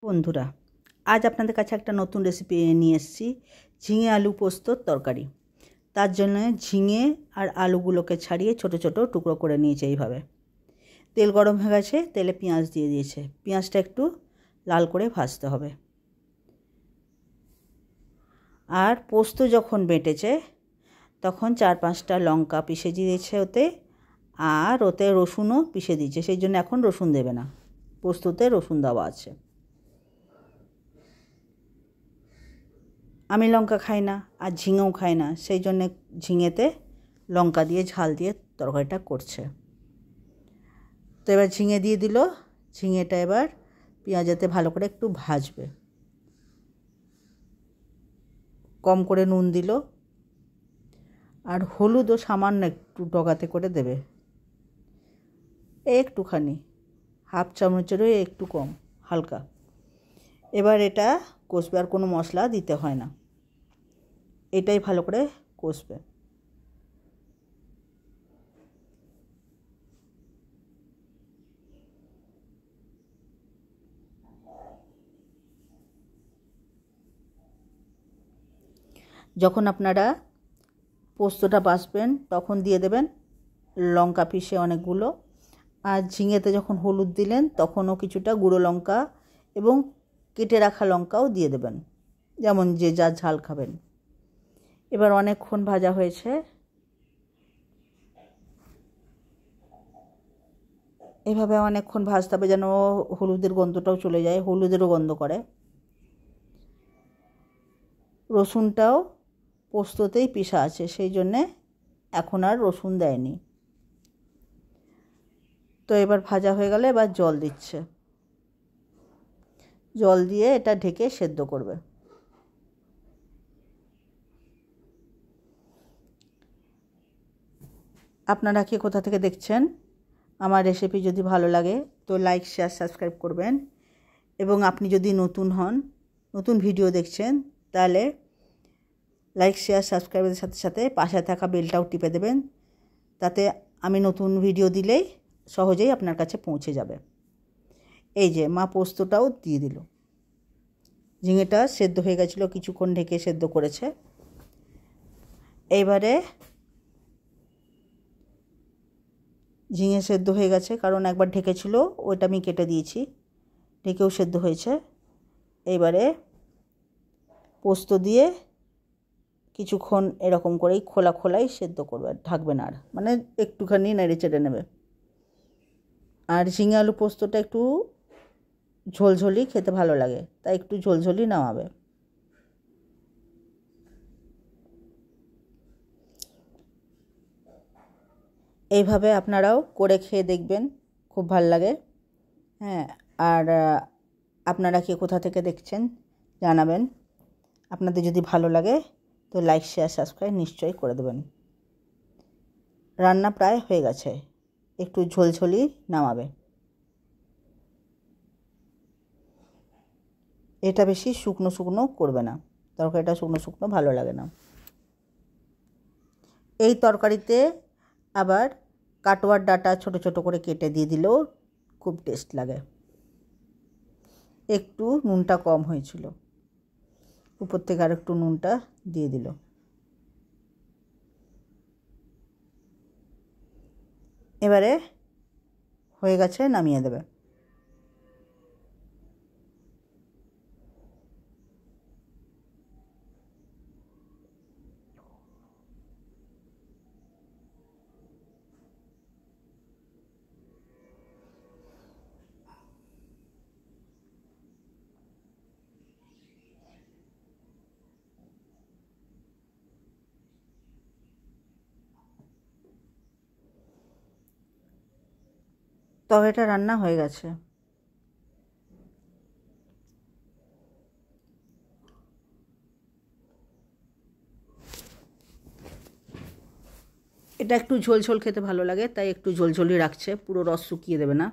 বন্ধুরা, আজ আপনাদের কাছে একটা নতুন রেসিপি নিয়ে এসেছি, ঝিঙে আলু পোস্তর তরকারি। তার জন্য ঝিঙে আর আলুগুলোকে ছাড়িয়ে ছোট ছোট টুকরো করে নিয়েছে এইভাবে। তেল গরম হয়ে গেছে, তেলে পেঁয়াজ দিয়ে দিয়েছে। পেঁয়াজটা একটু লাল করে ভাজতে হবে। আর পোস্ত যখন বেটেছে তখন 4-5টা লঙ্কা পিষে দিয়েছে ওতে, আর ওতে রসুনও পিষে দিয়েছে। সেই জন্য এখন রসুন দেবে না, পোস্ততে রসুন দেওয়া আছে। আমি লঙ্কা খাই না আর ঝিঙেও খাই না, সেই জন্যে ঝিঙেতে লঙ্কা দিয়ে ঝাল দিয়ে তরকারিটা করছে। তো এবার ঝিঙে দিয়ে দিল। ঝিঙেটা এবার পেঁয়াজেতে ভালো করে একটু ভাজবে। কম করে নুন দিল, আর হলুদও সামান্য একটু ডগাতে করে দেবে, একটুখানি, হাফ চামচেরও একটু কম, হালকা। এবার এটা কষবে, আর কোনো মশলা দিতে হয় না, এটাই ভালো করে কষবে। যখন আপনারা পোস্তটা বাছবেন তখন দিয়ে দেবেন লঙ্কা পিষে অনেকগুলো, আর ঝিঙেতে যখন হলুদ দিলেন তখনও কিছুটা গুঁড়ো লঙ্কা এবং কেটে রাখা লঙ্কাও দিয়ে দেবেন, যেমন যে যা ঝাল খাবেন। এবার অনেকক্ষণ ভাজা হয়েছে, এভাবে অনেকক্ষণ ভাজতে হবে যেন হলুদের গন্ধটাও চলে যায়, হলুদেরও গন্ধ করে। রসুনটাও পোস্ততেই পিষা আছে, সেই জন্যে এখন আর রসুন দেয়নি। তো এবার ভাজা হয়ে গেলে এবার জল দিচ্ছে, জল দিয়ে এটা ঢেকে সেদ্ধ করবে। আপনারা কি কোথা থেকে দেখছেন? আমার রেসিপি যদি ভালো লাগে তো লাইক, শেয়ার, সাবস্ক্রাইব করবেন। এবং আপনি যদি নতুন হন, নতুন ভিডিও দেখছেন, তাহলে লাইক, শেয়ার, সাবস্ক্রাইবের সাথে সাথে পাশে থাকা বেলটাও টিপে দেবেন, তাতে আমি নতুন ভিডিও দিলেই সহজেই আপনার কাছে পৌঁছে যাবে। এই যে মা পোস্তটাও দিয়ে দিল। ঝিঙেটা সেদ্ধ হয়ে গেছিলো, কিছুক্ষণ ঢেকে সেদ্ধ করেছে। এইবারে ঝিঙে সেদ্ধ হয়ে গেছে, কারণ একবার ঢেকেছিল, ওইটা আমি কেটে দিয়েছি, ঢেকেও সেদ্ধ হয়েছে। এইবারে পোস্ত দিয়ে কিছুক্ষণ এরকম করেই খোলা খোলাই সেদ্ধ করবে, ঢাকবে না, আর মানে একটুখানি নেড়ে চেড়ে নেবে। আর ঝিঙে আলু পোস্তটা একটু ঝোলঝোলি খেতে ভালো লাগে, তাই একটু ঝোলঝোলি নামাবে। এইভাবে আপনারাও করে খেয়ে দেখবেন, খুব ভালো লাগে। হ্যাঁ, আর আপনারা কে কোথা থেকে দেখছেন জানাবেন। আপনাদের যদি ভালো লাগে তো লাইক, শেয়ার, সাবস্ক্রাইব নিশ্চয়ই করে দেবেন। রান্না প্রায় হয়ে গেছে, একটু ঝোলঝোলি নামাবে। এটা বেশি শুকনো শুকনো করবে না, তরকারিটা শুকনো শুকনো ভালো লাগে না। এই তরকারিতে আবার কাটোয়ার ডাঁটা ছোট ছোট করে কেটে দিয়ে দিলেও খুব টেস্ট লাগে। একটু নুনটা কম হয়েছিল, উপর থেকে আর একটু নুনটা দিয়ে দিল। এবারে হয়ে গেছে, নামিয়ে দেবে। তরকারিটা রান্না হয়ে গেছে। এটা একটু ঝোল ঝোল খেতে ভালো লাগে, তাই একটু ঝোলঝোলি রাখছে, পুরো রস শুকিয়ে দেবে না।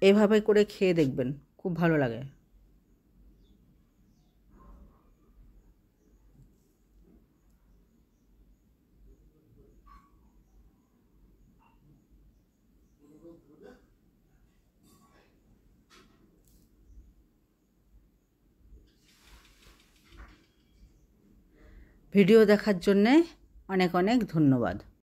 এভাবে করে খেয়ে দেখবেন, খুব ভালো লাগে। ভিডিও দেখার জন্যে অনেক অনেক ধন্যবাদ।